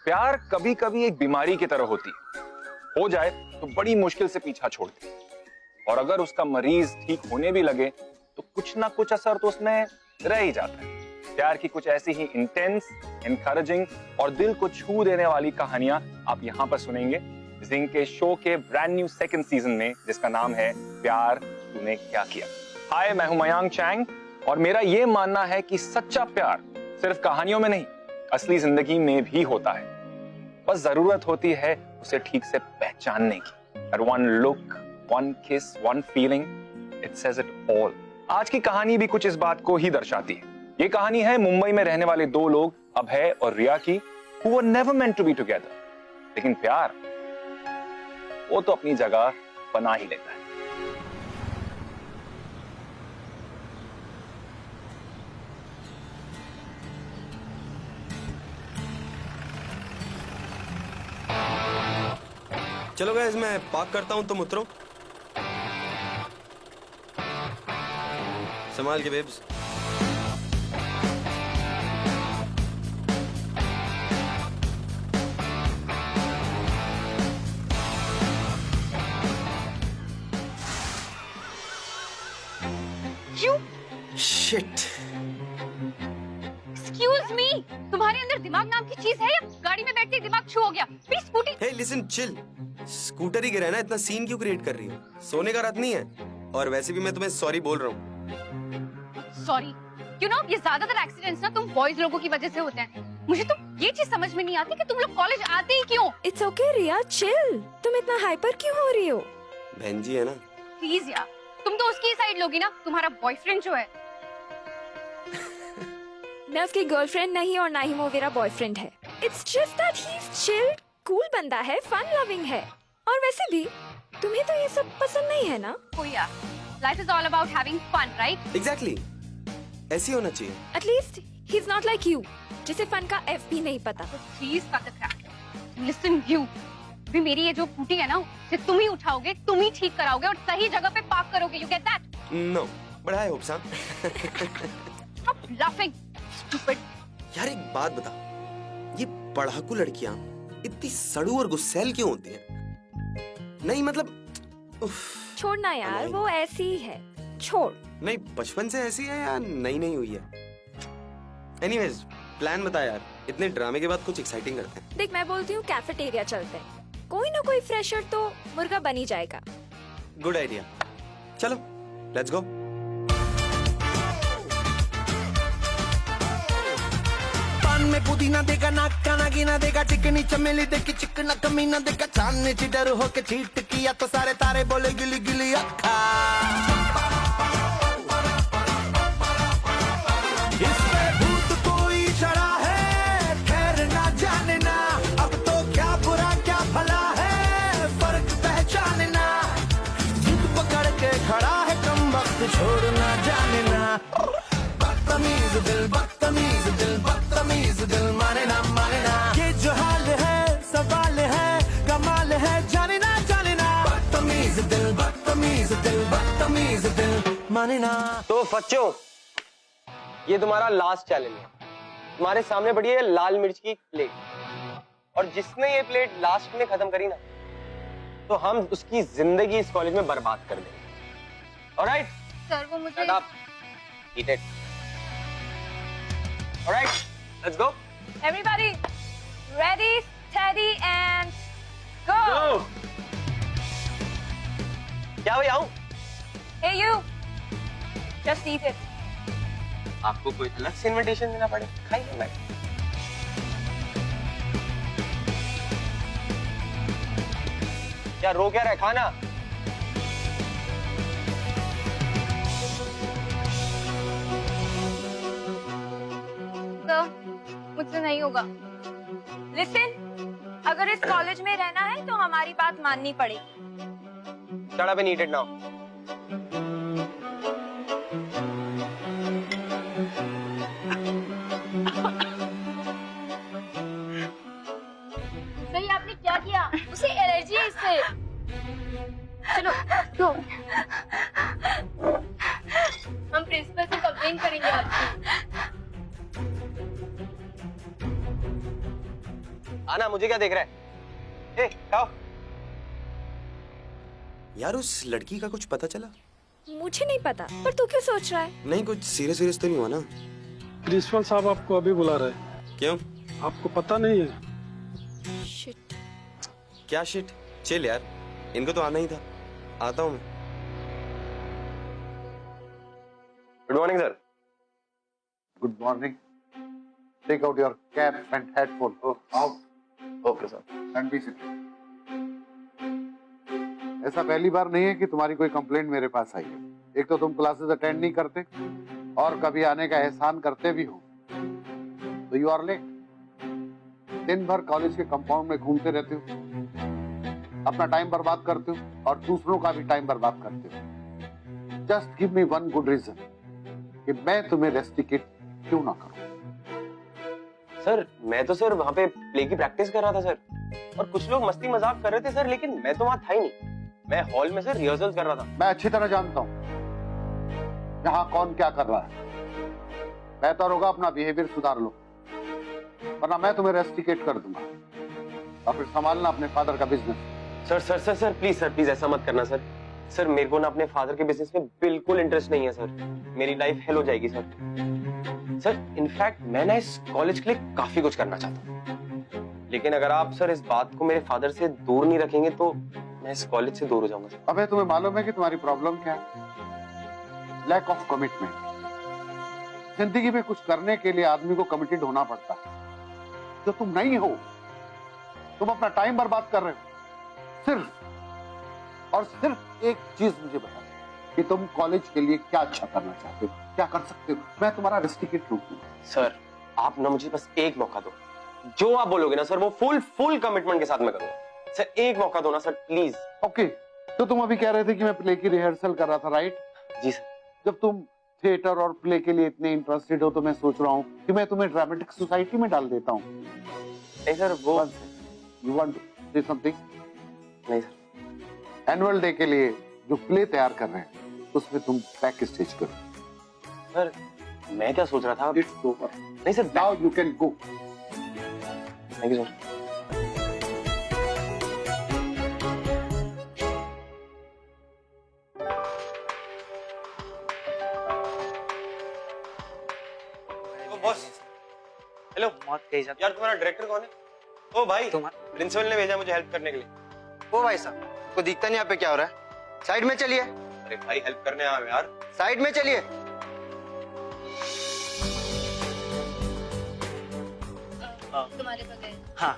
प्यार कभी कभी एक बीमारी की तरह होती है, हो जाए तो बड़ी मुश्किल से पीछा छोड़ती है, और अगर उसका मरीज ठीक होने भी लगे तो कुछ ना कुछ असर तो उसमें रह ही जाता है। प्यार की कुछ ऐसी ही इंटेंस, एनकरेजिंग और दिल को छू देने वाली कहानियां आप यहाँ पर सुनेंगे जिंग के शो के ब्रांड न्यू सेकंड सीजन में, जिसका नाम है प्यार तूने क्या किया। हाय, मैं हूं मयांक चैंग और मेरा ये मानना है कि सच्चा प्यार सिर्फ कहानियों में नहीं, असली जिंदगी में भी होता है। बस जरूरत होती है उसे ठीक से पहचानने की। और वन लुक, वन किस, one feeling, it says it all. आज की कहानी भी कुछ इस बात को ही दर्शाती है। ये कहानी है मुंबई में रहने वाले दो लोग, अभय और रिया की, who were never meant to be together। लेकिन प्यार वो तो अपनी जगह बना ही लेता है। चलो गाइस, मैं पार्क करता हूं, तुम उतरो। संभाल के बेब्स। शिट। एक्सक्यूज मी, तुम्हारे अंदर दिमाग नाम की चीज है या गाड़ी में बैठते ही दिमाग छू हो गया? Please Scooty. Hey listen, chill. Scooter ही गिरा है ना, इतना सीन क्यों क्रिएट कर रही हो? सोने का रात नहीं है। और वैसे भी मैं तुम्हें सॉरी बोल रहा हूँ। सॉरी? यू नो, ये ज्यादातर एक्सीडेंट्स ना तुम बॉयज लोगों की वजह से होते हैं। मुझे तो ये चीज समझ में नहीं आती कि तुम लोग कॉलेज आते ही क्यों? It's okay Riya, chill. तुम इतना हाइपर क्यों हो रही हो? बहन जी है ना। प्लीज यार, तुम तो उसकी साइड लोगी ना। तुम्हारा बॉयफ्रेंड जो है, मैं उसकी गर्लफ्रेंड नहीं और ना ही वो मेरा बॉयफ्रेंड है। It's just that he is chilled, cool बंदा है, फन लविंग है। और वैसे भी तुम्हें तो ये सब पसंद नहीं है ना? ओ यार, life is all about having fun, right? Exactly, ऐसी होना चाहिए। At least he is not like you, जिसे फन का एफ भी नहीं पता। Please cut the crap. Listen you, भी मेरी ये जो स्कूटी है ना, उसे तुम ही उठाओगे, तुम ही ठीक कराओगे और सही जगह पे पार्क करोगे। You get that? No, but I hope so. Stop laughing, stupid. यार एक बात बता, ये पढ़ाकू लड़कियां इतनी सड़ू और गुस्सैल क्यों होती हैं? नहीं मतलब उफ। छोड़ना यार, वो ऐसी ही है, छोड़। नहीं, बचपन से ऐसी है या नई नई हुई है? एनीवेज, प्लान बता यार, इतने ड्रामे के बाद कुछ एक्साइटिंग करते हैं। देख, मैं बोलती हूँ कैफेटेरिया चलते हैं, कोई ना कोई फ्रेशर तो मुर्गा बन ही जाएगा। गुड आइडिया, चलो लेट्स गो। पान में पुदीना देगा, नाक का नागिना देगा, चिकनी चमेली देखी चिकना कमीना देगा, चांद ने चिडर होके चीट किया तो सारे तारे बोले गिली गिली अक्खा। इस पे भूत कोई चढ़ा है, खैर ना जाने ना, अब तो क्या बुरा क्या भला है, फर्क पहचाने ना, जिद पकड़ के खड़ा है कम वक्त छोड़ ना जाने ना। बदतमीज दिल, बदतमीज दिल, बदतमीज दिल, माने ना माने ना, ये जो हाल है सवाल है, कमाल है, जाने ना जाने ना। बदतमीज दिल, बदतमीज दिल, बदतमीज दिल, माने ना। तो बच्चों, ये तुम्हारा लास्ट चैलेंज है। तुम्हारे सामने पड़ी है लाल मिर्च की प्लेट, और जिसने ये प्लेट लास्ट में खत्म करी ना, तो हम उसकी जिंदगी इस कॉलेज में बर्बाद कर देंगे। ऑलराइट? सर, वो मुझे Eat it. Alright, let's go. Everybody, ready, steady and go. क्या भाई आऊं? Hey you, just eat it. आपको कोई अलग से इनविटेशन देना पड़े? खाइए मैं। क्या रो क्या रहे? खाना। मुझसे नहीं होगा। लिसन, अगर इस कॉलेज में रहना है तो हमारी बात माननी पड़ेगी। Shut up and eat it now. सही आपने क्या किया? उसे एलर्जी है इससे। चलो go. हम प्रिंसिपल से कंप्लेन करेंगे आपकी। आना, मुझे क्या देख रहा है? ए, खाओ। यार उस लड़की का कुछ पता चला? मुझे नहीं पता, पर तू क्यों सोच रहा है? नहीं, कुछ सीरियस सीरियस तो नहीं हुआ ना? प्रिंसिपल साहब आपको अभी बुला रहे हैं। क्यों? आपको पता नहीं है? Shit. क्या शिट? चिल यार, इनको तो आना ही था। आता हूँ मैं। Good morning sir. Good morning. Take out your cap and headphone. Oh, out. Okay sir. And be seated. ऐसा पहली बार नहीं है कि तुम्हारी कोई कंप्लेंट मेरे पास आई है। एक तो तुम क्लासेस अटेंड नहीं करते और कभी आने का एहसान करते भी हो। तो यू आर लेट। दिन भर कॉलेज के कंपाउंड में घूमते रहते हो, अपना टाइम बर्बाद करते हो और दूसरों का भी टाइम बर्बाद करते हो। Just give me one good reason कि मैं तुम्हें रेस्टिकेट क्यों ना करूं। सर मैं तो सर वहाँ पे प्ले की प्रैक्टिस कर रहा था सर, और कुछ लोग मस्ती मजाक कर रहे थे सर, लेकिन मैं तो वहाँ था ही नहीं। मैं हॉल में सर रिहर्सल कर रहा था। मैं अच्छी तरह जानता हूं यहाँ कौन क्या कर रहा है। बेहतर होगा अपना बिहेवियर सुधार लो, वरना मैं तुम्हें रेस्टिकेट कर दूंगा और फिर संभालना अपने फादर का business. Sir sir sir sir please ऐसा मत करना सर। सर मेरे को ना अपने फादर के बिजनेस में बिल्कुल इंटरेस्ट नहीं है सर। मेरी लाइफ हेल हो जाएगी सर। सर इनफैक्ट मैं ना इस कॉलेज के लिए काफी कुछ करना चाहता हूँ, लेकिन अगर आप सर इस बात को मेरे फादर से दूर नहीं रखेंगे तो मैं इस कॉलेज से दूर हो जाऊंगा सर। अबे तुम्हें मालूम है कि तुम्हारी प्रॉब्लम क्या है? Lack of commitment. जिंदगी में कुछ करने के लिए आदमी को कमिटेड होना पड़ता है, जो तुम नहीं हो। तुम अपना टाइम बर्बाद कर रहे हो। सिर्फ और सिर्फ एक चीज मुझे बता कि तुम कॉलेज के लिए क्या अच्छा करना चाहते हो, क्या कर सकते हो। मैं तुम्हारा रेस्टिकेट रोक दूंगा। सर आप ना मुझे बस एक मौका दो, जो आप बोलोगे ना सर वो फुल कमिटमेंट के साथ मैं करूंगा। सर एक मौका दो ना सर प्लीज। ओके, तो तुम अभी कह रहे थे कि मैं प्ले की रिहर्सल कर रहा था, राइट? जी सर। जब तुम थिएटर और प्ले के लिए इतने इंटरेस्टेड हो तो मैं सोच रहा हूँ कि मैं तुम्हें ड्रामेटिक सोसाइटी में डाल देता हूँ। नहीं सर वो you want to say something? नहीं सर। एनुअल डे के लिए जो प्ले तैयार कर रहे हैं उसमें तुम बैक स्टेज करो। सर मैं क्या सोच रहा था, इट्स ओवर। नहीं sir now you can go. Thank you sir. Boss hello. यार तुम्हारा डायरेक्टर कौन है? ओ भाई प्रिंसिपल ने भेजा मुझे हेल्प करने के लिए। ओ भाई साहब, को दिखता नहीं यहाँ पे क्या हो रहा है? साइड में चलिए, अरे भाई हेल्प करने आया हूं यार। साइड में चलिए। तुम्हारे बगैर हाँ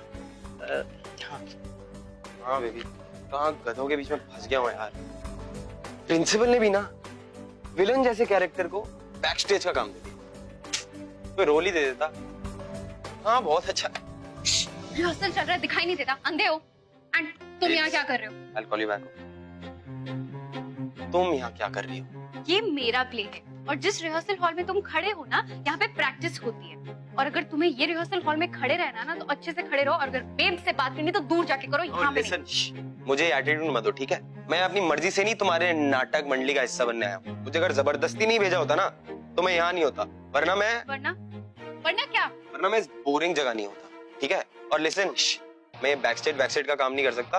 बेबी, कहाँ गधों के बीच में फंस गया हूँ यार। प्रिंसिपल ने भी ना विलन जैसे कैरेक्टर को बैक स्टेज का काम दे दिया, कोई रोल ही दे देता। हाँ बहुत अच्छा। रिहर्सल चल रहा है, दिखाई नहीं देता, अंधे हो। एंड तुम यहाँ क्या कर रहे हो? I'll call you back. तुम यहाँ क्या कर रही हो? ये मेरा प्ले है और जिस रिहर्सल हॉल में तुम खड़े हो ना, यहाँ पे प्रैक्टिस होती है। और अगर तुम्हें ये रिहर्सल हॉल में खड़े रहना ना तो अच्छे से खड़े रहो, और अगर बेब से बात करनी तो दूर जाके करो, यहाँ पे Listen, मुझे एटीट्यूड मत दो ठीक है? मैं अपनी मर्जी से नहीं तुम्हारे नाटक मंडली का हिस्सा बनने आया हूँ। मुझे अगर जबरदस्ती नहीं भेजा होता ना तो मैं यहाँ नहीं होता, वरना वरना क्या? वरना मैं इस बोरिंग जगह नहीं होता, ठीक है? और लिसन, मैं बैक स्टेज का काम नहीं कर सकता।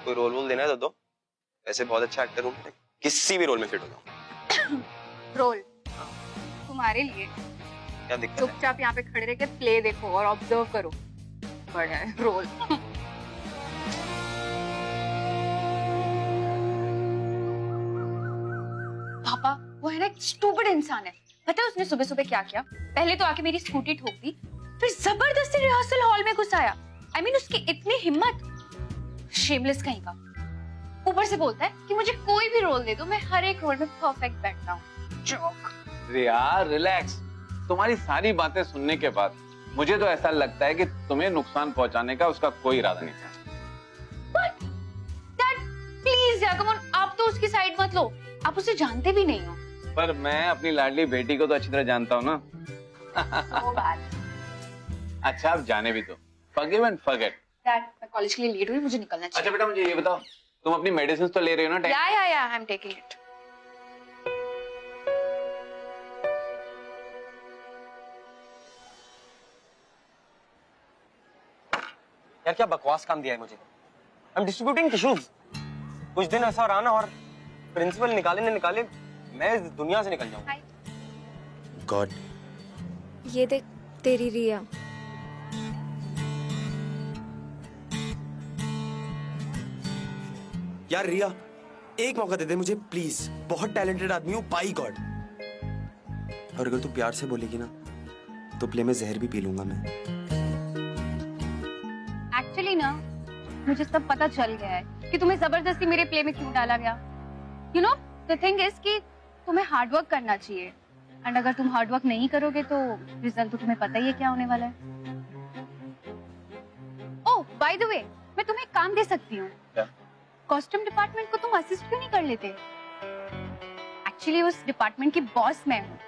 कोई रोल देना है तो दो। वैसे बहुत अच्छा एक्टर हूँ, किसी भी रोल में फिट हो जाऊँ। रोल तुम्हारे लिए क्या दिक्कत है? चुपचाप यहाँ पे खड़े रह के प्ले देखो और ऑब्जर्व करो। बढ़िया है रोल। पापा वो है ना एक स्टूपिड इंसान है। पता है उसने सुबह सुबह क्या किया? पहले तो आके मेरी स्कूटी ठोक दी, फिर जबरदस्ती रिहर्सल हॉल में घुसाया। I mean, उसकी इतनी हिम्मत, शेमलेस कहीं का। ऊपर से बोलता है कि मुझे कोई भी रोल दे दो, मैं हर एक रोल में परफेक्ट बैठता हूँ। जोक। यार रिलैक्स। तुम्हारी सारी बातें सुनने के बाद मुझे तो ऐसा लगता है कि तुम्हें नुकसान पहुंचाने का उसका कोई इरादा नहीं था। Dad, please यार, come on, आप तो उसकी साइड मत लो। आप उसे जानते भी नहीं हो। पर मैं अपनी लाडली बेटी को तो अच्छी तरह जानता हूँ ना। So bad. अच्छा आप जाने भी तो। Forgive and forget. Dad, मैं कॉलेज के लिए लेट हुई, मुझे निकलना अच्छा चाहिए। बेटा मुझे ये बताओ, तुम अपनी मेडिसिन तो ले रही हो ना? Yeah, I'm taking it. यार क्या बकवास काम दिया है मुझे। I am distributing tissues. कुछ दिन ऐसा रहा ना और प्रिंसिपल निकाले न निकाले, मैं इस दुनिया से निकल जाऊंगा। गॉड, ये देख तेरी रिया। यार रिया, एक मौका दे दे मुझे प्लीज। बहुत टैलेंटेड आदमी हूँ, बाई गॉड। और अगर तू प्यार से बोलेगी ना तो प्ले में जहर भी पी लूंगा मैं। एक्चुअली ना मुझे सब पता चल गया है कि तुम्हें जबरदस्ती मेरे प्ले में क्यों डाला गया। You know the thing is कि तुम्हें हार्ड वर्क करना चाहिए, एंड अगर तुम हार्ड वर्क नहीं करोगे तो रिजल्ट तो तुम्हें पता ही है क्या होने वाला है। ओह बाय द वे, मैं तुम्हें एक काम दे सकती हूँ। कॉस्ट्यूम डिपार्टमेंट को तुम असिस्ट क्यों नहीं कर लेते? एक्चुअली उस डिपार्टमेंट की बॉस मैं हूँ।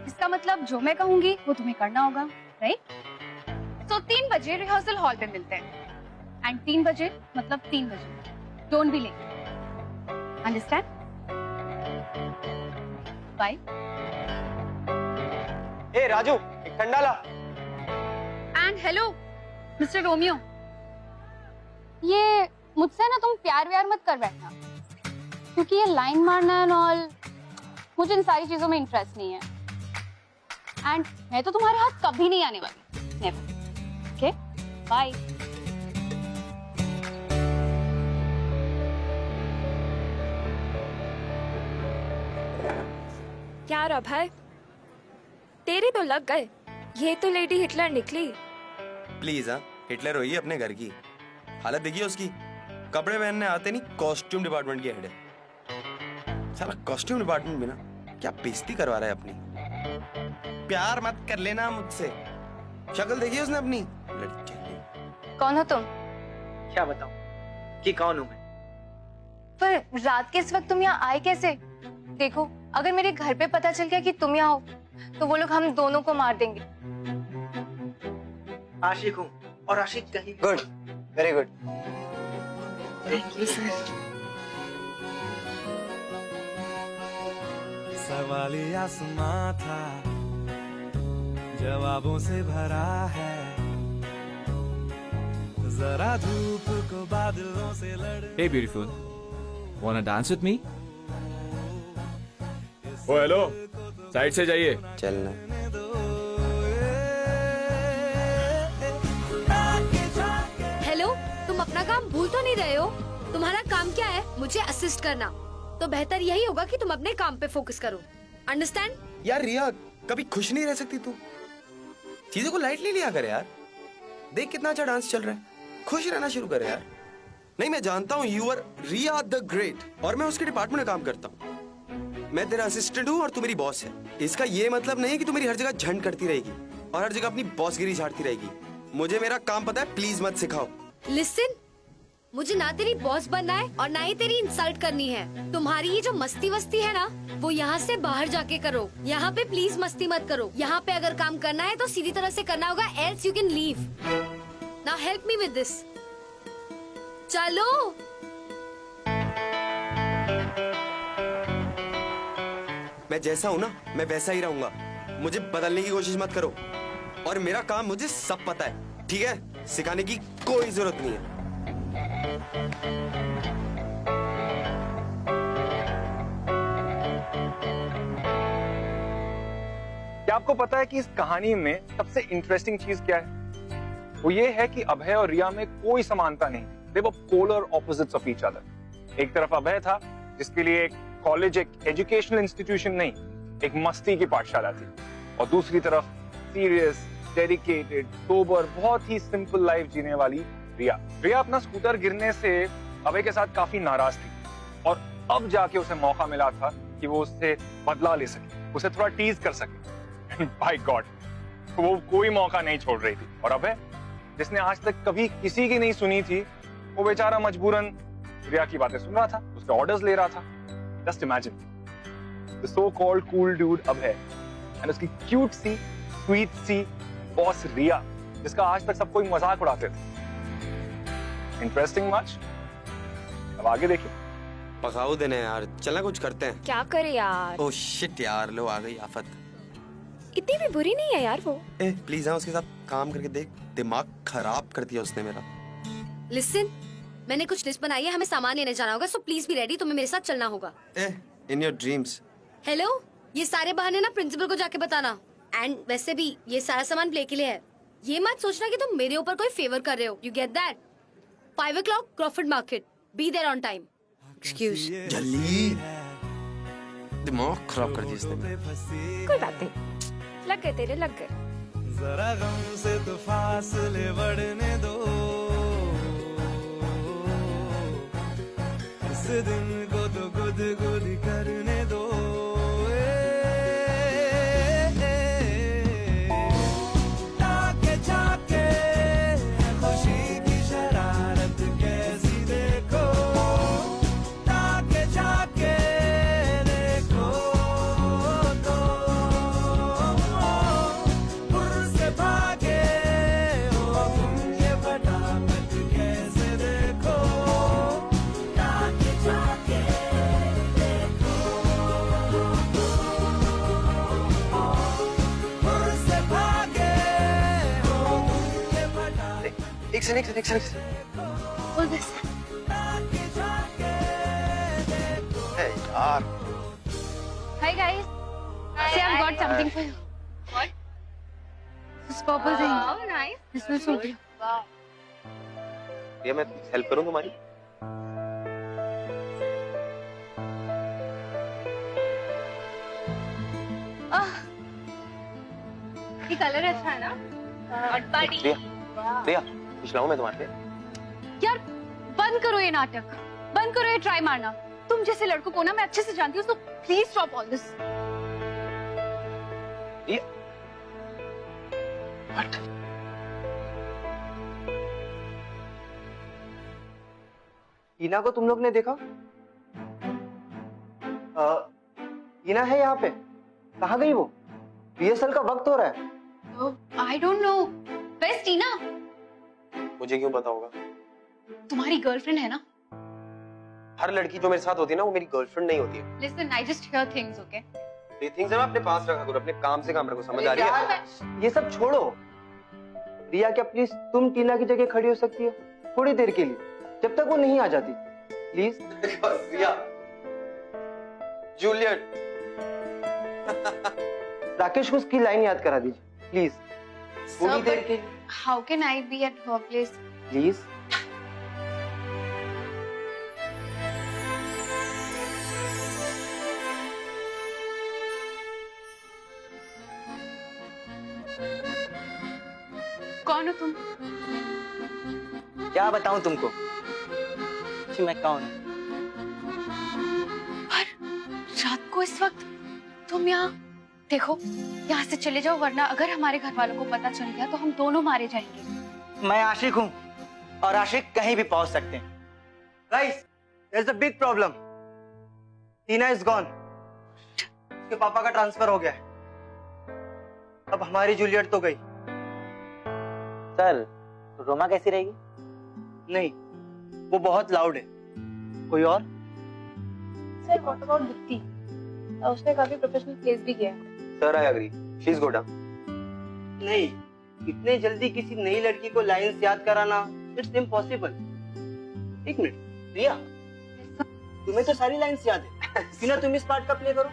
इसका मतलब जो मैं कहूंगी वो तुम्हें करना होगा, राइट? तो 3 बजे रिहर्सल हॉल पे मिलते हैं, एंड 3 बजे मतलब 3 बजे। Don't be late, understand? Bye. ए राजू, एक ठंडा ला। एंड हेलो मिस्टर रोमियो, ये मुझसे ना तुम प्यार व्यार मत कर बैठना, क्योंकि ये लाइन मारना एंड ऑल, मुझे इन सारी चीजों में इंटरेस्ट नहीं है। एंड मैं तो तुम्हारे हाथ कभी नहीं आने वाली, नेवर। Okay bye. यार अभय, तेरे तो लग गए। ये तो लेडी हिटलर निकली। प्लीज हाँ, हिटलर हुई है अपने घर की। हालत देखिए उसकी, कपड़े पहनने आते नहीं, कॉस्ट्यूम डिपार्टमेंट की हेड है। साला कॉस्ट्यूम डिपार्टमेंट में ना क्या बेइज्जती करवा रहा है अपनी। प्यार मत कर लेना मुझसे। शक्ल देखिए उसने अपनी। कौन हो तुम? क्या बताऊं कि कौन हूं मैं? पर रात के इस वक्त तुम यहाँ आए कैसे? देखो अगर मेरे घर पे पता चल गया कि तुम यहाँ हो तो वो लोग हम दोनों को मार देंगे। आशिक हूँ, और आशिक कहीं गुड, वेरी गुड। सवाल आसमां था, जवाबों से भरा है, जरा धूप को बादलों से लड़। Hey beautiful, wanna dance with me? ओ हेलो, साइड से जाइए। चलना। हेलो, तुम अपना काम भूल तो नहीं रहे हो? तुम्हारा काम क्या है? मुझे असिस्ट करना। तो बेहतर यही होगा कि तुम अपने काम पे फोकस करो। अंडरस्टैंड? यार रिया, कभी खुश नहीं रह सकती तू? चीजों को लाइटली लिया कर यार। देख कितना अच्छा डांस चल रहा है, खुश रहना शुरू कर यार। नहीं, मैं जानता हूँ you are Riya the great, और मैं उसके डिपार्टमेंट में काम करता हूँ। मैं तेरा असिस्टेंट हूँ और तू मेरी बॉस है। इसका ये मतलब नहीं कि तू मेरी हर जगह झंड करती रहेगी और हर जगह अपनी बॉसगिरी झाड़ती रहेगी। मुझे मेरा काम पता है, प्लीज मत सिखाओ। लिसन, मुझे ना तेरी बॉस बनना है और ना ही तेरी इंसल्ट करनी है। तुम्हारी ये जो मस्ती वस्ती है ना, वो यहाँ से बाहर जाके करो। यहाँ पे प्लीज मस्ती मत करो। यहाँ पे अगर काम करना है तो सीधी तरह से करना होगा, else you can leave. Now help me with this. चलो। मैं जैसा हूँ ना, मैं वैसा ही रहूंगा। मुझे बदलने की कोशिश मत करो, और मेरा काम मुझे सब पता है, ठीक है? सिखाने की कोई जरूरत नहीं है। क्या आपको पता है कि इस कहानी में सबसे इंटरेस्टिंग चीज क्या है? वो ये है कि अभय और रिया में कोई समानता नहीं। They were polar opposites of each other. एक तरफ अभय था जिसके लिए एक कॉलेज एक एजुकेशनल इंस्टीट्यूशन नहीं, एक मस्ती की पाठशाला थी, और दूसरी तरफ सीरियस, डेडिकेटेड, सोबर, बहुत ही सिंपल लाइफ जीने वाली रिया। रिया अपना स्कूटर गिरने से अभय के साथ काफी नाराज थी, और अब जाके उसे मौका मिला था कि वो उससे बदला ले सके, उसे थोड़ा टीज कर सके। बाय गॉड, वो कोई मौका नहीं छोड़ रही थी। और अभय, जिसने आज तक कभी किसी की नहीं सुनी थी, वो बेचारा मजबूरन रिया की बातें सुन रहा था, उसके ऑर्डर्स ले रहा था। Just imagine the so-called cool dude Abhay and उसकी cute सी, sweet सी बॉस रिया, जिसका आज तक सब कोई मजाक उड़ाते थे। Interesting much? अब आगे देखिए। पकाओ देने यार, चलना कुछ करते हैं। क्या करे यार? ओह शिट यार, लो आ गई आफत। इतनी भी बुरी नहीं है यार वो। ए प्लीज हाँ उसके साथ काम करके देख, दिमाग खराब कर दिया उसने मेरा। लिसन, मैंने कुछ लिस्ट बनाई है, हमें सामान लेने जाना होगा, सो प्लीज बी रेडी, तुम्हें मेरे साथ चलना होगा। ए इन योर ड्रीम्स। हेलो, ये सारे बहाने ना प्रिंसिपल को जाके बताना। एंड वैसे भी ये सारा सामान प्ले के लिए है, ये मत सोचना कि तुम मेरे ऊपर कोई फेवर कर रहे हो। You get that? 5 o'clock Crawford market, be there on time. Excuse. जल्दी, दिमाग खराब कर दिया इसने। कोई बात नहीं, लग गए तेरे, लग गए। जरा गम से तो फासले बढ़ने दो, इस दिन को तो गुद करने दो। ताके जाके खुशी की शरारत कैसी देखो, ताके जाके देखो तो पुर से भागे हो तुम, ये फटाफट कैसे देखो, ताके जाके देखो पुर से भागे हो तुम, ये फटाफट एक सेकंड बोल बस। यार Hi guys. See, I've got something for you. What? This purple thing. Oh, nice. This will suit you. Wow. ये मैं हेल्प करूं तुम्हारी? ये कलर अच्छा है ना? और बड़ी। प्रिया पिछलाऊं मैं तुम्हारे लिए? यार बंद करो ये नाटक, बंद करो ये ट्राई मारना। तुम जैसे लड़कों को ना मैं अच्छे से जानती हूँ, तो प्लीज स्टॉप ऑल दिस। ये व्हाट? टीना को तुम लोग ने देखा? टीना है यहाँ पे? कहाँ गई वो? रिहर्सल का वक्त हो रहा है। I don't know. वेयर टीना? मुझे क्यों पता होगा? तुम्हारी गर्लफ्रेंड है ना? हर लड़की जो मेरे साथ होती है ना, वो मेरी गर्लफ्रेंड नहीं होती है। Listen, I just hear things, okay? ये थिंग्स है ना अपने पास रखा करो, अपने काम से काम रखो, समझ आ रही है? ये सब छोड़ो। रिया क्या प्लीज तुम टीना की जगह खड़ी हो सकती हो थोड़ी देर के लिए, जब तक वो नहीं आ जाती, प्लीज? रिया, जूलियट, राकेश को उसकी लाइन याद करा दीजिए प्लीज, थोड़ी देर के लिए How can I be at her place? Please. कौन हो तुम? क्या बताऊं तुमको? मैं कौन? पर रात को इस वक्त तुम यहाँ? देखो, यहाँ से चले जाओ, वरना अगर हमारे घर वालों को पता चल गया तो हम दोनों मारे जाएंगे। मैं आशिक हूँ और आशिक कहीं भी पहुंच सकते हैं। Guys, there is a big problem. Tina is gone. उसके पापा का ट्रांसफर हो गया है। अब हमारी जूलियट तो गई। सर, रोमा कैसी रहेगी? नहीं, वो बहुत लाउड है। कोई और? Sir, what about Deepti? उसने काफी प्रोफेशनल प्लेस भी किया है। Sir I agree, she is good. नहीं, इतने जल्दी किसी नई लड़की को लाइंस याद कराना इट्स इम्पॉसिबल। एक मिनट, रिया, तुम्हें तो सारी लाइंस याद है, क्यों ना तुम इस पार्ट का प्ले करो?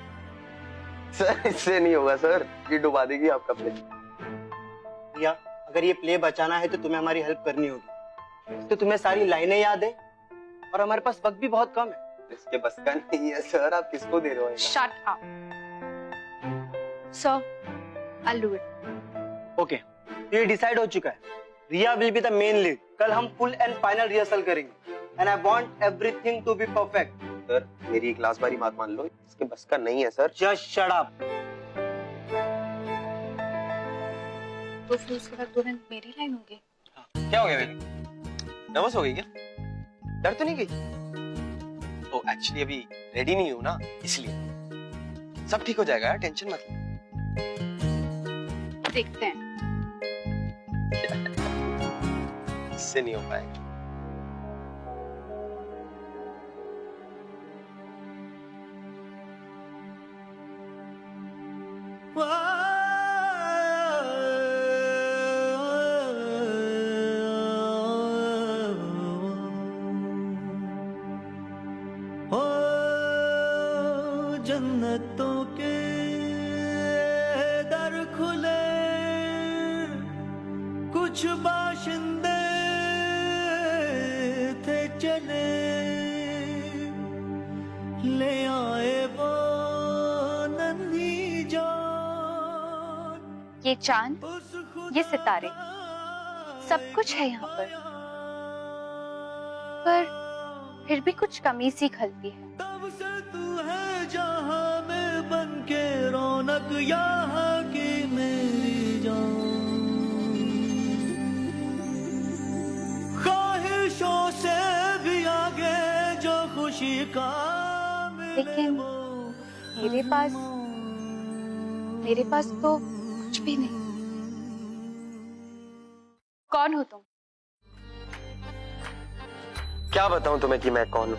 सर इससे नहीं होगा सर, ये डुबा देगी आपका प्ले। रिया, अगर ये प्ले बचाना है तो तुम्हें हमारी हेल्प करनी होगी। तो तुम्हें सारी लाइनें याद है और हमारे पास वक्त भी बहुत कम है। इसके बस का नहीं है सर, आप किसको दे रहे हो? Shut up. Sir, I'll do it. Okay, तो ये डिसाइड हो चुका है। Riya will be the main lead. कल हम फुल एंड फाइनल रिहर्सल करेंगे and I want everything to be perfect. Sir मेरी एक लास्ट बारी बात मान लो, इसके बस का नहीं है सर। Just shut up. तो फिर उसके बाद तुरंत मेरी लाइन होगी। क्या हो गया बेबी? नर्वस हो गई क्या? डर तो नहीं गई? ओ एक्चुअली अभी रेडी नहीं हूँ ना, इसलिए। सब ठीक हो जाएगा यार, टेंशन मत लो। देखते हैं। इससे नहीं हो पाएगा। वाह जन्नतों के दर खुले, कुछ बाशिंदे थे चले, ले आए वो नन्ही जान। ये चांद, ये सितारे, सब कुछ है यहाँ पर फिर भी कुछ कमी सी खलती है। तब से तू है जहां में बनके रौनक यहाँ की मेरी जान, ख्वाहिशों से भी आगे जो खुशी का लेकिन मेरे पास तो कुछ भी नहीं। कौन हो तुम? क्या बताऊं तुम्हें कि मैं कौन हूं?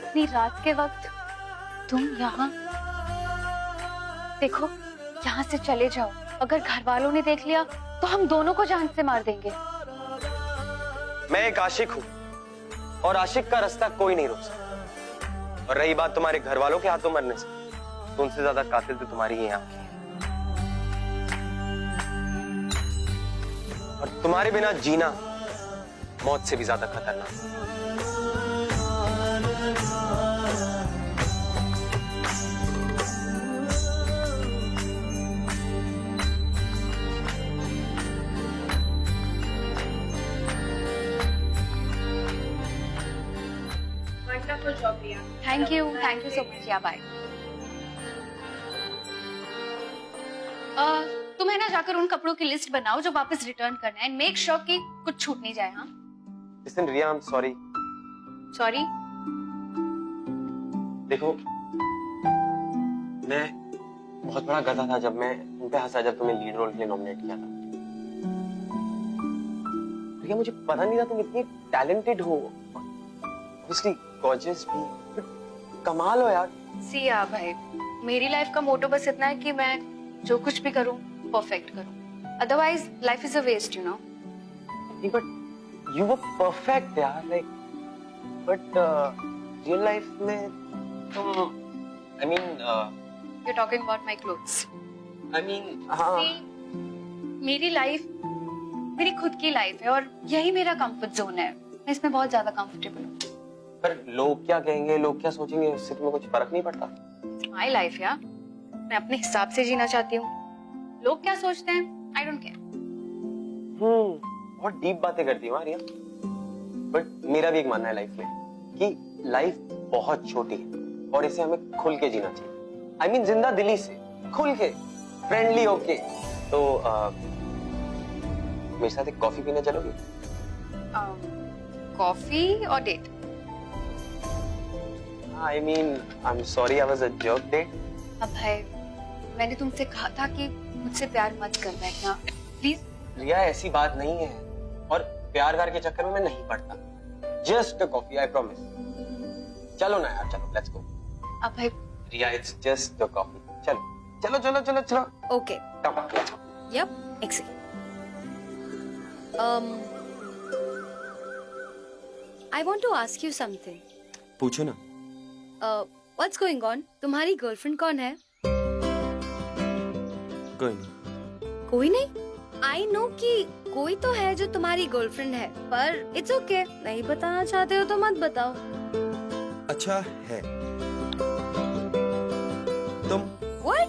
इतनी रात के वक्त तुम यहाँ? देखो, यहाँ से चले जाओ। अगर घर वालों ने देख लिया तो हम दोनों को जान से मार देंगे। मैं एक आशिक हूं और आशिक का रास्ता कोई नहीं रोक सकता। और रही बात तुम्हारे घर वालों के हाथों मरने से, तो उनसे ज्यादा कातिल तो तुम्हारी ही आंखें हैं। और तुम्हारे बिना जीना मौत से भी ज्यादा खतरनाक है। Thank you so much. या बाय। तुम है ना, जाकर उन कपड़ों की लिस्ट बनाओ जो वापस रिटर्न करना है, एंड मेक श्योर कि कुछ छूट नहीं जाए। हाँ, listen Riya, I am sorry. Sorry? देखो, मैं बहुत बड़ा गधा था जब मैं उन पे हंसा जब तुम्हें लीड रोल के लिए नॉमिनेट किया था। रिया, मुझे पता नहीं था तुम इतनी टैलेंटेड हो, ऑब्वियसली गॉर्जियस भी, कमाल हो यार। सी या भाई, मेरी लाइफ का मोटो बस इतना है कि मैं जो कुछ भी करूं परफेक्ट करूं, otherwise life is a waste, you know. But you were perfect यार, लाइक, बट रियल लाइफ में तुम, I mean, you talking about my clothes? I mean, हाँ, मेरी लाइफ मेरी खुद की लाइफ है और यही मेरा कंफर्ट जोन है। मैं इसमें बहुत ज्यादा कंफर्टेबल हूँ। पर लोग क्या कहेंगे, लोग क्या सोचेंगे, उससे तुम्हें कुछ फर्क नहीं पड़ता? माय लाइफ यार, मैं अपने हिसाब से जीना चाहती हूँ। लोग क्या सोचते हैं, आई डोंट केयर। बहुत डीप बातें करती हूँ रिया। बट मेरा भी एक मानना है लाइफ में कि लाइफ बहुत छोटी है और इसे हमें खुल के जीना चाहिए। आई मीन, जिंदा दिली से, खुल के, फ्रेंडली होके। तो मेरे साथ एक कॉफी पीने चलोगे? कॉफी और date? I mean, I am sorry, I was a jerk date. अब भाई, मैंने तुमसे कहा था कि मुझसे प्यार मत करना है ना, प्लीज। रिया, ऐसी बात नहीं है, और प्यार व्यार के चक्कर में मैं नहीं पड़ता। Just a coffee, I promise. चलो ना यार, चलो, लेट्स गो। अब भाई Riya, it's just a coffee. चलो चलो चलो चलो चलो। Okay, come on, let's go. Yup, excel. I want to ask you something. पूछो ना। What's going on? तुम्हारी गर्लफ्रेंड कौन है? कोई नहीं। कोई नहीं? I know कि कोई तो है जो तुम्हारी गर्लफ्रेंड है, पर it's okay. नहीं बताना चाहते हो तो मत बताओ। अच्छा है। तुम? What?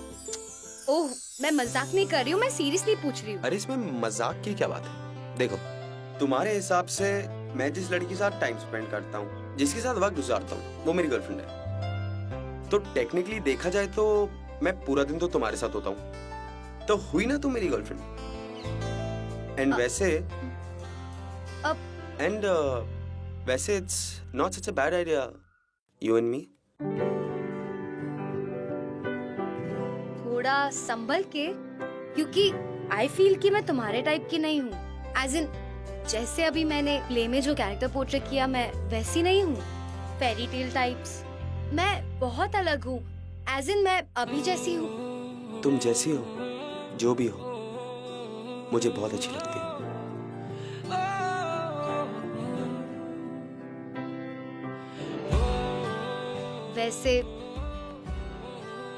ओह, मैं मजाक नहीं कर रही हूँ, मैं सीरियसली पूछ रही हूँ। अरे इसमें मजाक की क्या बात है? देखो, तुम्हारे हिसाब से मैं जिस लड़की के साथ टाइम स्पेंड करता हूँ, जिसके साथ वक्त गुजारता हूँ, वो मेरी गर्लफ्रेंड है। तो टेक्निकली देखा जाए तो मैं पूरा दिन तो तुम्हारे साथ होता हूँ, तो हुई ना तुम मेरी गर्लफ्रेंड। एंड वैसे it's not such a bad idea, you and me. थोड़ा संभल के, क्योंकि आई फील कि मैं तुम्हारे टाइप की नहीं हूँ। एज इन, जैसे अभी मैंने प्ले में जो कैरेक्टर पोर्ट्रेट किया, मैं वैसी नहीं हूँ। फेरी टेल टाइप्स, मैं बहुत अलग हूँ। एज इन, मैं अभी जैसी हूँ। तुम जैसी हो, जो भी हो, मुझे बहुत अच्छी लगती है। वैसे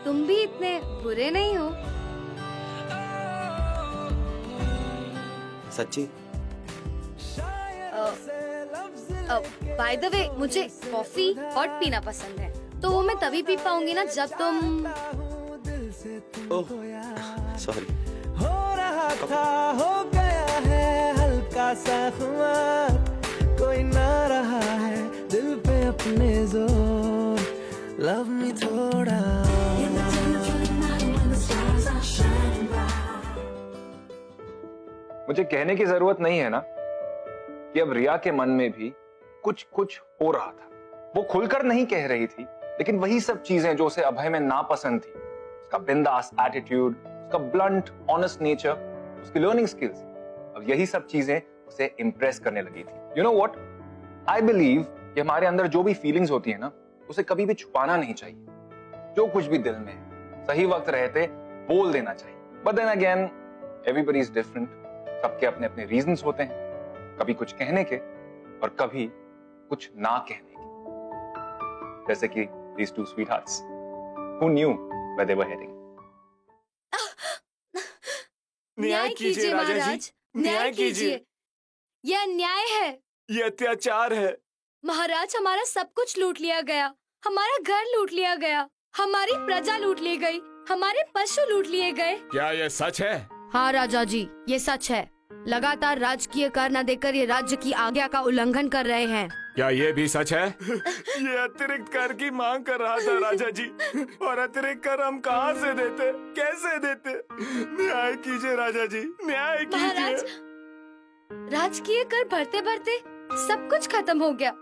तुम भी इतने बुरे नहीं हो। सच्ची? बाय द वे मुझे कॉफी हॉट पीना पसंद है, तो वो मैं तभी पी पाऊंगी ना जब तुम। Oh sorry. हो रहा था हो गया है हल्का सा खुमार, कोई ना रहा है दिल पे अपने जोर, लव मी थोड़ा। मुझे कहने की जरूरत नहीं है ना कि अब रिया के मन में भी कुछ कुछ हो रहा था। वो खुलकर नहीं कह रही थी, लेकिन वही सब चीजें जो उसे अभय में नापसंद थी, उसका बिंदास एटीट्यूड, उसका ब्लंट ऑनेस्ट नेचर, उसकी लर्निंग स्किल्स, अब यही सब चीजें उसे इंप्रेस करने लगी थी। You know what, I believe कि हमारे अंदर जो भी फीलिंग्स होती है ना, उसे कभी भी छुपाना नहीं चाहिए। जो कुछ भी दिल में है सही वक्त रहते बोल देना चाहिए। But then again everybody is different, सबके अपने अपने रीजंस होते हैं, कभी कुछ कहने के और कभी कुछ ना कहने के। जैसे कि these two sweethearts who knew where they were heading. न्याय कीजिए महाराज, न्याय कीजिए। यह अन्याय है, ये अत्याचार है। महाराज हमारा सब कुछ लूट लिया गया, हमारा घर लूट लिया गया, हमारी प्रजा लूट ली गई, हमारे पशु लूट लिए गए। क्या ये सच है? हाँ राजा जी, ये सच है। लगातार राजकीय कर न देकर ये राज्य की आज्ञा का उल्लंघन कर रहे हैं। क्या ये भी सच है? ये अतिरिक्त कर की मांग कर रहा था राजा जी, और अतिरिक्त कर हम कहाँ से देते, कैसे देते? न्याय कीजिए राजा जी, न्याय महाराज, कीजिए। राजकीय कर भरते भरते सब कुछ खत्म हो गया।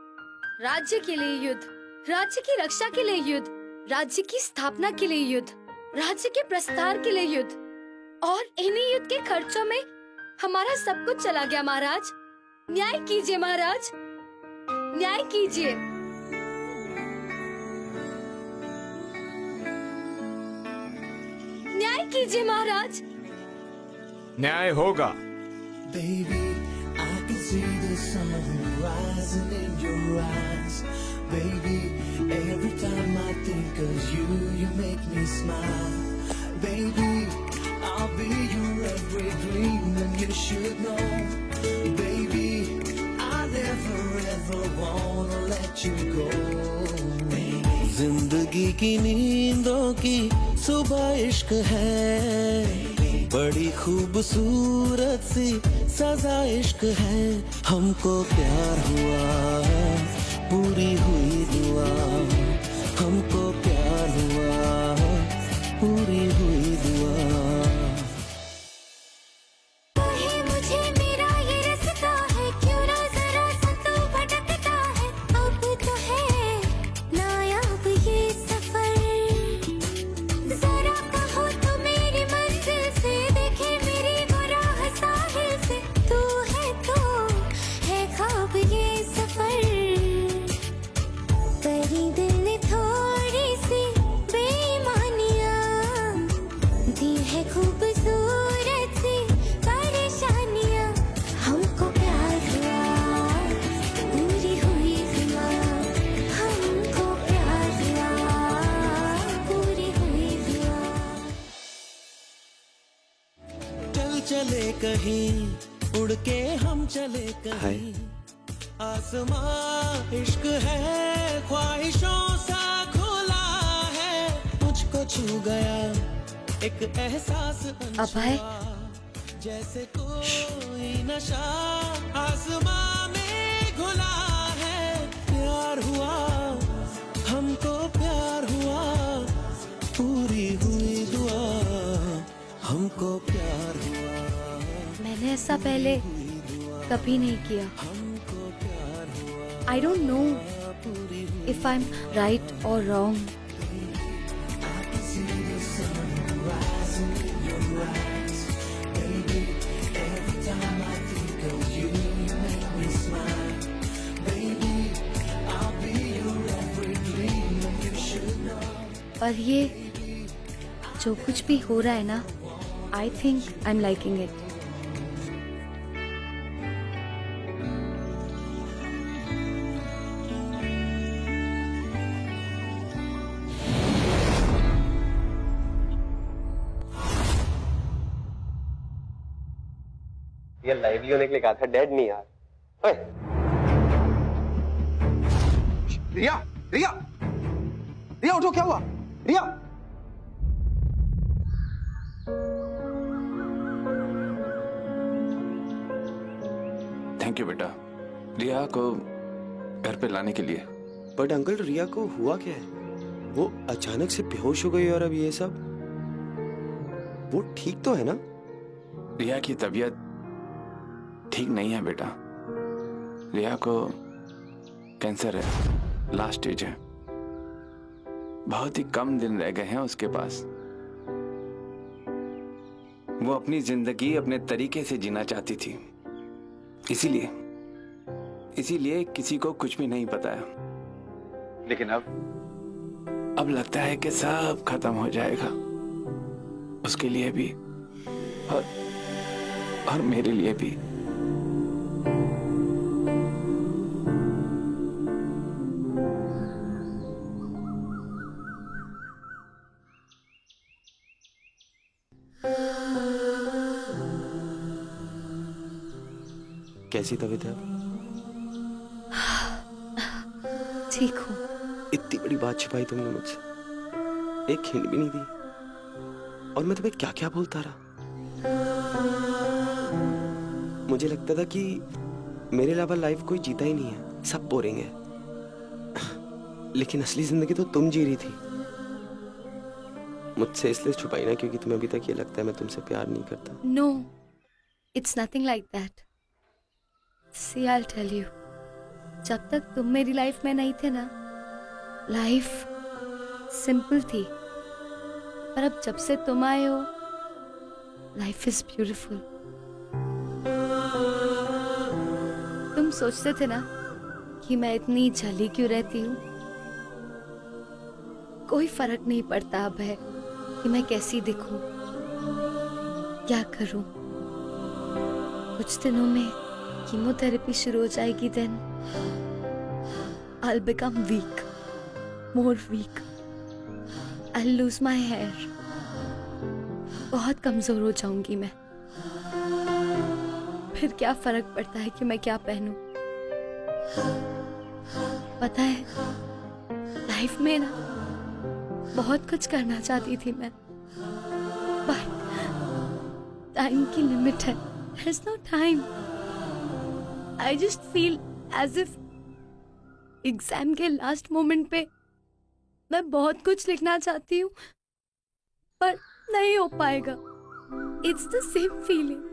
राज्य के लिए युद्ध, राज्य की रक्षा के लिए युद्ध, राज्य की स्थापना के लिए युद्ध, राज्य के प्रस्तार के लिए युद्ध, और इन्हीं युद्ध के खर्चों में हमारा सब कुछ चला गया। महाराज न्याय कीजिए, महाराज न्याय कीजिए। न्याय कीजिए महाराज। न्याय होगा। Baby, I can see the sun rising in your eyes. Baby, every time I think of you, you make me smile. Baby, I'll be your every dream, and you should know. Baby, I never ever wanna let you go. जिंदगी की नींदों की सुबह इश्क है, बड़ी खूबसूरत सी सजा इश्क है। हमको प्यार हुआ, पूरी हुई दुआ, हमको प्यार हुआ, पूरी हुई दुआ। मुझे मेरा ये रास्ता है, क्यों ना जरा सा तू भटकता है। अब तो है नायाब ये सफर, जरा कहो तो मेरी मंजिल से, देखे मेरी वो राह साहिल से। तू है तो है ख्वाब ये सफर, करी दिल ने थोड़ी सी बेईमानियां, दी है खूबसूरत सी परेशानियां। हमको प्यार हुआ, पूरी हुई दुआ, हमको प्यार हुआ, पूरी हुई दुआ। चल चले कहीं, उड़ के हम चले कहीं, आसमां इश्क है, ख्वाहिशों सा खुला है। मुझको छू गया एक एहसास अभय। जैसे कोई नशा आसमां में घुला है। प्यार हुआ, हमको प्यार हुआ, पूरी हुई दुआ, हमको प्यार हुआ। मैंने ऐसा पहले कभी नहीं किया। I don't know if I'm right or wrong. पर ये जो कुछ भी हो रहा है ना, I think I'm liking it. ये लाइवली होने के लिए कहा था, डेड नहीं यार। ओए रिया, रिया, रिया उठो, क्या हुआ? रिया, थैंक यू बेटा, रिया को घर पे लाने के लिए। बट अंकल, रिया को हुआ क्या है? वो अचानक से बेहोश हो गई और अब ये सब। वो ठीक तो है ना? रिया की तबीयत ठीक नहीं है बेटा। रिया को कैंसर है, लास्ट स्टेज है। बहुत ही कम दिन रह गए हैं उसके पास। वो अपनी जिंदगी अपने तरीके से जीना चाहती थी, इसीलिए किसी को कुछ भी नहीं बताया। लेकिन अब लगता है कि सब खत्म हो जाएगा, उसके लिए भी और मेरे लिए भी। कैसी तबीयत है? ठीक हूँ। इतनी बड़ी बात छिपाई तुमने मुझसे, एक हिंट भी नहीं दी, और मैं तुम्हें क्या क्या बोलता रहा। मुझे लगता था कि मेरे अलावा लाइफ कोई जीता ही नहीं है, सब बोरिंग है। लेकिन असली जिंदगी तो तुम जी रही थी। मुझसे इसलिए छुपाई ना क्योंकि तुम्हें अभी तक ये लगता है मैं तुमसे प्यार नहीं करता। No, it's nothing like that. See, I'll tell you. जब तक तुम मेरी लाइफ में नहीं थे ना, लाइफ सिंपल थी। पर अब जब से तुम आए हो, लाइफ इज ब्यूटीफुल। तुम सोचते थे ना कि मैं इतनी जली क्यों रहती हूँ। कोई फर्क नहीं पड़ता अब है कि मैं कैसी दिखूं, क्या करूं। कुछ दिनों में कीमोथेरेपी शुरू हो जाएगी, then I'll become weak, more weak. I'll lose my hair. बहुत कमजोर हो जाऊंगी मैं। फिर क्या फर्क पड़ता है कि मैं क्या पहनूं। पता है, लाइफ में ना बहुत कुछ करना चाहती थी मैं, पर टाइम की लिमिट है। There's no time. I just feel as if exam के लास्ट मोमेंट पे मैं बहुत कुछ लिखना चाहती हूँ, पर नहीं हो पाएगा। It's the same feeling.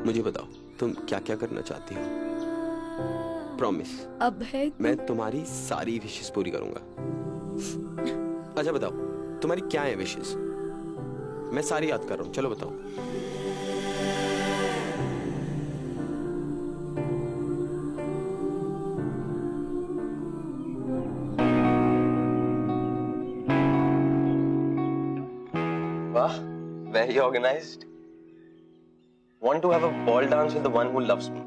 मुझे बताओ, तुम क्या क्या करना चाहती हो? प्रॉमिस, अब है मैं तुम्हारी सारी विशेष पूरी करूंगा। अच्छा बताओ, तुम्हारी क्या है विशेष? मैं सारी याद कर रहा हूँ, चलो बताओ। वाह, very organized. Want to have a ball dance with the one who loves me.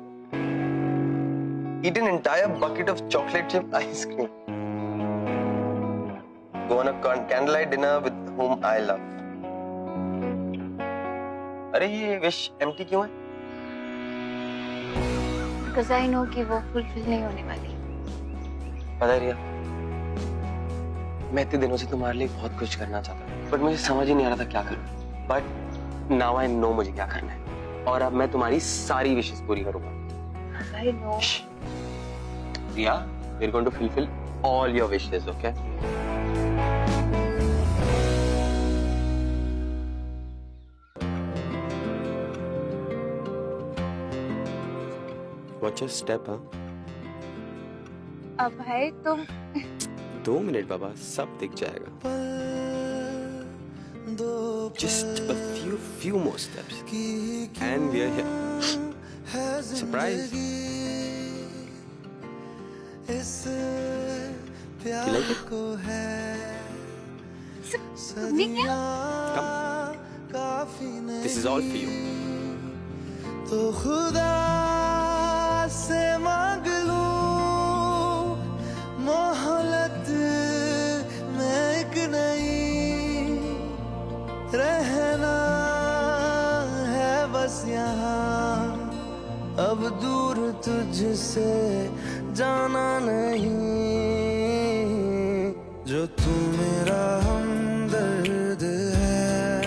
Eat an entire bucket of chocolate chip ice cream. Go on a candlelight dinner with whom I love. अरे ये wish empty क्यों है? Because I know कि वो fulfil नहीं होने वाली। पता है रिया, मैं इतने दिनों से तुम्हारे लिए बहुत कुछ करना चाहता था, बट मुझे समझ ही नहीं आ रहा था क्या करूं। बट नाउ आई नो मुझे क्या करना है, और अब मैं तुम्हारी सारी विशेस पूरी करूंगा। I know. Riya, we're going to fulfill all your wishes, okay? Watch your step, हाँ? अब है तुम 2 मिनट बाबा, सब दिख जाएगा। Just a few more steps, and we are here. Surprise! You like it? तुमने क्या? Come. This is all for you. तो खुदा से मांग लूं मोहलत में एक नई तुझसे जाना नहीं, जो तू मेरा हमदर्द है,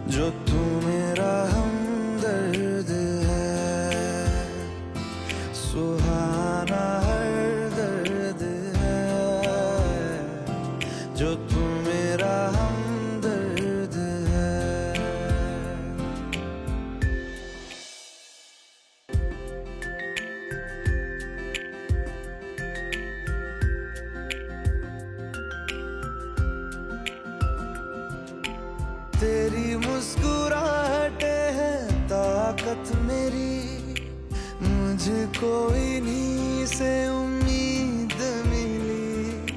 जो तू मेरा हमदर्द है, सुहाना हर दर्द है, जो तू मेरा हमदर्द है। तेरी मुस्कुराहटे है ताकत मेरी, मुझको इन्हीं से उम्मीद मिली,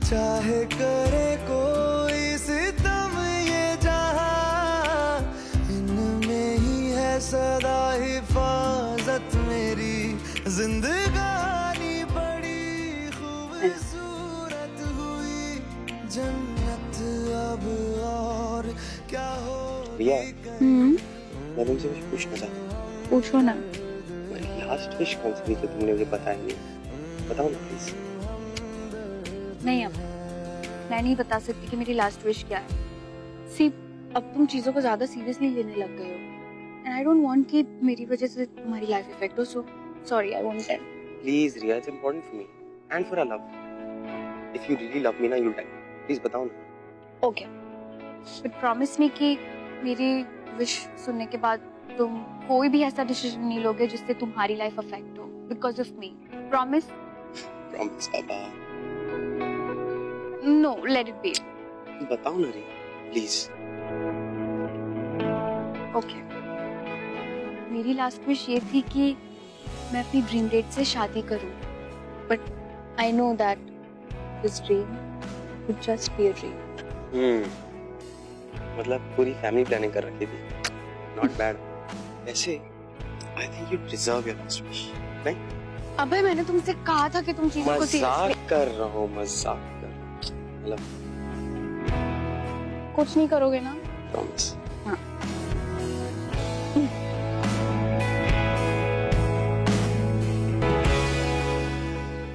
चाहे करे कोई सितम ये जहां, इनमें ही है सदा हिफाजत मेरी, जिंदगानी बड़ी खूबसूरत हुई, जन्नत अब और क्या हो। रिया, मैं तुमसे कुछ पूछना चाहता हूँ। पूछो ना। लास्ट विश कौन सी थी जो तुमने मुझे बताई नहीं? बताओ ना प्लीज। नहीं, अब मैं नहीं बता सकती कि मेरी लास्ट विश क्या है। सी, अब तुम चीजों को ज्यादा सीरियसली लेने लग गए हो, एंड आई डोंट वांट कि मेरी वजह से तुम्हारी लाइफ इफेक्ट हो। So sorry, I won't tell. Please Riya, it's important for me and for our love. If you really love me ना, यू टेल। प्लीज बताओ ना। ओके, बट प्रॉमिस मी कि मेरी विश सुनने के बाद तुम कोई भी ऐसा डिसीजन नहीं लोगे जिससे तुम्हारी लाइफ अफेक्ट हो because of me. Promise? Promise बाबा। No, let it be. बताओ ना रिया, प्लीज। ओके, मेरी लास्ट विश ये थी कि मैं अपनी ड्रीम डेट से शादी करूं, but I know that this dream would just be a dream. मतलब पूरी फैमिली प्लानिंग कर रखी थी। Not bad. वैसे I think you deserve your last wish. नहीं? अबे, मैंने तुमसे कहा था कि तुम चीजों को मजाक कर रहा हूँ, मजाक कर रहा हूँ। मतलब कुछ नहीं करोगे ना? प्रॉमिस। हाँ।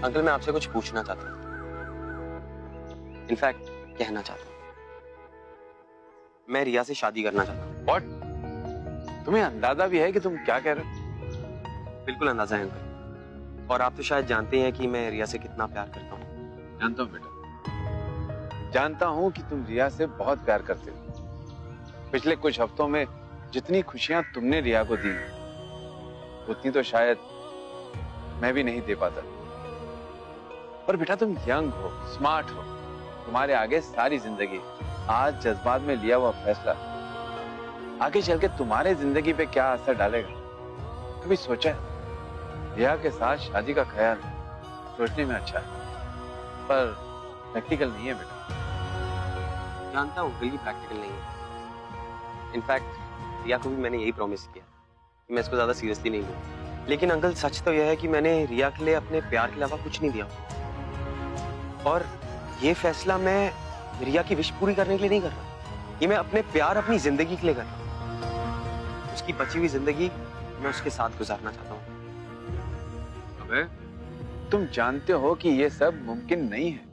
अंकल, मैं आपसे कुछ पूछना चाहता हूँ, इनफैक्ट कहना चाहता हूँ। मैं रिया से शादी करना चाहता हूँ। व्हाट? तुम्हें अंदाजा भी है कि तुम क्या कह रहे हो? बिल्कुल अंदाजा है अंकल, और आप तो शायद जानते हैं कि मैं रिया से कितना प्यार करता हूँ। जानता हूँ बेटा, जानता हूँ कि तुम रिया से बहुत प्यार करते हो। पिछले कुछ हफ्तों में जितनी खुशियां तुमने रिया को दी, उतनी तो शायद मैं भी नहीं दे पाता। पर बेटा, तुम यंग हो, स्मार्ट हो, तुम्हारे आगे सारी जिंदगी। आज जज्बात में लिया हुआ फैसला आगे चल के तुम्हारे जिंदगी पे क्या असर डालेगा, कभी सोचा है? रिया के साथ शादी का ख्याल सोचने में अच्छा है, पर प्रैक्टिकल नहीं है बेटा। जानता हूँ बिल्कुल प्रैक्टिकल नहीं है। इनफैक्ट रिया को भी मैंने यही प्रॉमिस किया कि मैं इसको ज्यादा सीरियसली नहीं लूंगा। लेकिन अंकल, सच तो यह है कि मैंने रिया के लिए अपने प्यार के अलावा कुछ नहीं दिया, और ये फैसला मैं रिया की विश पूरी करने के लिए नहीं कर रहा। ये मैं अपने प्यार, अपनी जिंदगी के लिए कर रहा हूँ। उसकी बची हुई जिंदगी मैं उसके साथ गुजारना चाहता हूँ। अबे, तुम जानते हो कि ये सब मुमकिन नहीं है।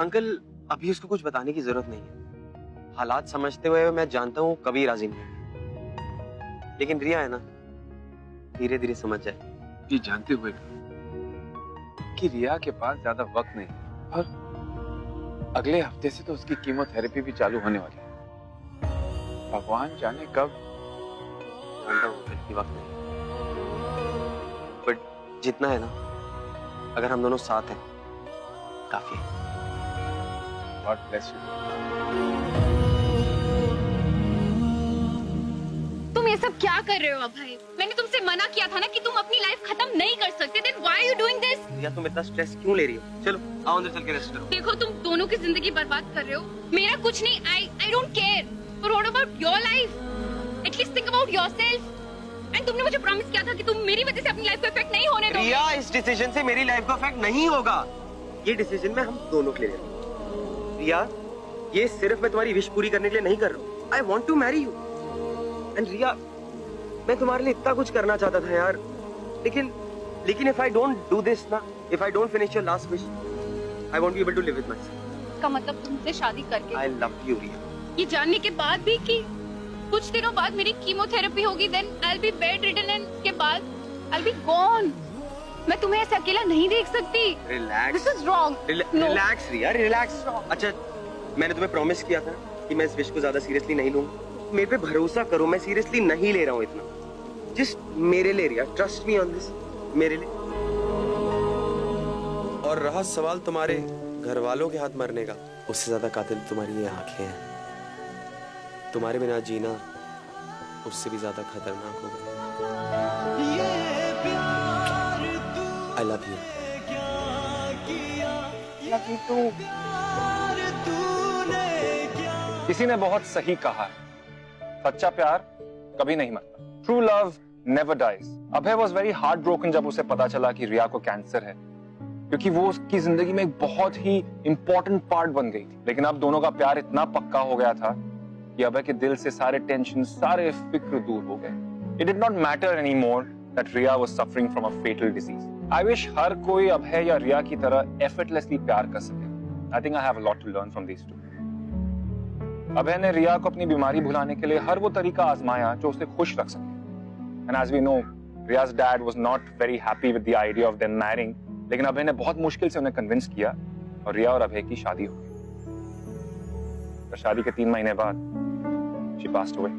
अंकल, अभी उसको कुछ बताने की जरूरत नहीं है। हालात समझते हुए मैं जानता हूँ कभी राजी नहीं, लेकिन रिया है ना, धीरे धीरे समझ जाए। ये जानते हुए कि रिया के पास ज्यादा वक्त नहीं, और अगले हफ्ते से तो उसकी कीमोथेरेपी भी चालू होने वाली है। भगवान जाने कब। जानता हूँ इतनी वक्त नहीं, बट जितना है ना, अगर हम दोनों साथ हैं, काफी है। God bless you. तुम ये सब क्या कर रहे हो अभय? मैंने तुमसे मना किया था ना कि तुम अपनी लाइफ खत्म नहीं कर सकते। Then why are you doing this? रिया, तुम इतना स्ट्रेस क्यों ले रही हो? चलो आओ अंदर चल के रेस्ट करो। देखो, तुम दोनों की जिंदगी बर्बाद कर रहे हो, मेरा कुछ नहीं। I don't care. But what about your life? At least think about yourself. And तुमने मुझे प्रॉमिस किया था कि तुम मेरी वजह से अपनी लाइफ को इफेक्ट नहीं होने दोगे। रिया, इस डिसीजन से मेरी लाइफ को इफेक्ट नहीं होगा। ये डिसीजन मैं हम दोनों के लिए ले रहा हूँ। रिया, ये सिर्फ मैं तुम्हारी विश पूरी करने के लिए नहीं कर रहा हूँ। I want to marry you. And रिया, मैं तुम्हारे लिए इतना कुछ करना चाहता था यार। लेकिन if I don't do this ना, if I don't finish your last wish, I won't be able to live with myself. का मतलब तुमसे शादी करके I love you, Riya. ये जानने के बाद भी कि कुछ दिनों बाद मेरी कीमोथेरेपी होगी, then I will be bedridden and के बाद आई विल बी गॉन. मैं तुम्हें ऐसे अकेला नहीं देख सकती. Relax. This is wrong. Relax, Riya, relax. अच्छा, मैंने तुम्हें प्रॉमिस किया था कि मैं इस विश को ज्यादा सीरियसली नहीं लूंगा. मेरे पे भरोसा करो, मैं सीरियसली नहीं ले रहा हूँ इतना. जस्ट मेरे लिए रिया, ट्रस्ट मी ऑन दिस, मेरे लिए. और रहा सवाल तुम्हारे घर वालों के हाथ मरने का, उससे ज्यादा कातिल तुम्हारी ये आंखें हैं. तुम्हारे बिना जीना उससे भी ज्यादा खतरनाक होगा. I love you. Love you too. किसी ने बहुत सही कहा है, सच्चा प्यार कभी नहीं मरता. True love never dies. Abhay was very heartbroken जब उसे पता चला कि रिया को कैंसर है, क्योंकि वो उसकी जिंदगी में एक बहुत ही इंपॉर्टेंट पार्ट बन गई थी. लेकिन अब दोनों का प्यार इतना पक्का हो गया था कि अभय के दिल से सारे टेंशन, सारे फिक्र दूर हो गए. It did not matter anymore that Riya was suffering from a fatal disease. I wish हर कोई अभय या रिया की तरह एफर्टलेसली प्यार कर सके. I think I have a lot to learn from these two. Abhay ने रिया को अपनी बीमारी भुलाने के लिए हर वो तरीका आजमाया जो उसे खुश रख सके. And as we know, Riya's dad was not very happy with the idea of them marrying. लेकिन अभय ने बहुत मुश्किल से उन्हें कन्विंस किया और रिया और अभय की शादी हो गई. पर शादी के 3 महीने बाद she passed away.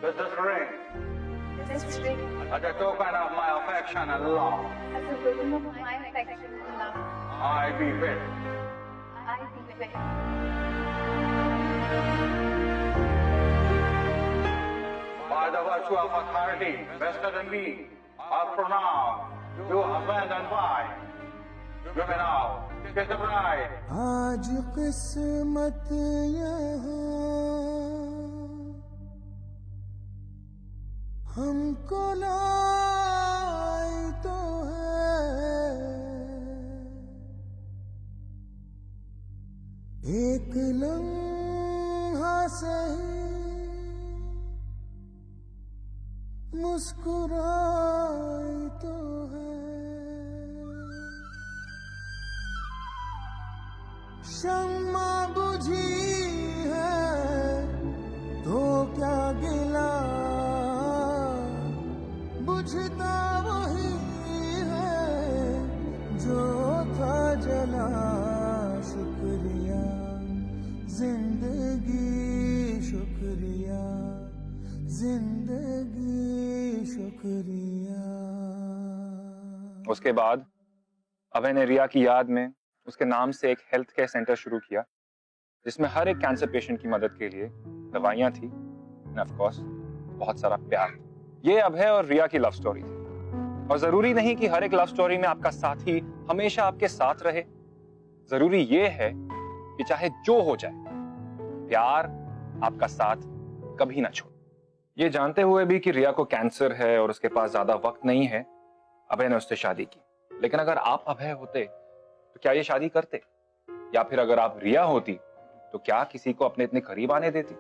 This is ring. As a token of my affection and love, I be with. By the virtue of authority vested in me, I pronounce you husband and wife. You may now kiss the bride. आज किस्मत यहाँ हमको लाई तो है, एक लम्हा सही मुस्कुराई तो है. शम्मा बुझी है तो क्या गिला, बुझता वही है जो था जला. शुक्रिया जिंदगी, शुक्रिया जिंदगी, शुक्रिया. उसके बाद अभय ने रिया की याद में उसके नाम से एक हेल्थ केयर सेंटर शुरू किया, जिसमें हर एक कैंसर पेशेंट की मदद के लिए दवाइयां थी एंड ऑफ कोर्स बहुत सारा प्यार. ये अभय और रिया की लव स्टोरी थी. और जरूरी नहीं कि हर एक लव स्टोरी में आपका साथी हमेशा आपके साथ रहे. जरूरी ये है कि चाहे जो हो जाए, प्यार आपका साथ कभी ना छोड़े. ये जानते हुए भी कि रिया को कैंसर है और उसके पास ज्यादा वक्त नहीं है, अभय ने उससे शादी की. लेकिन अगर आप अभय होते तो क्या ये शादी करते? या फिर अगर आप रिया होती तो क्या किसी को अपने इतने करीब आने देती?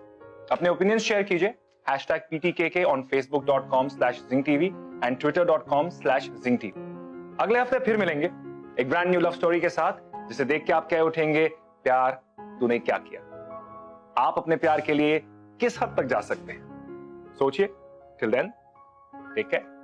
अपने ओपिनियन शेयर कीजिए. #PTKK on facebook.com/ZingTV and twitter.com/ZingTV. अगले हफ्ते फिर मिलेंगे एक ब्रांड न्यू लव स्टोरी के साथ, जिसे देख के आप कह उठेंगे, प्यार तूने क्या किया. आप अपने प्यार के लिए किस हद तक जा सकते हैं, सोचिए. Till then, take care.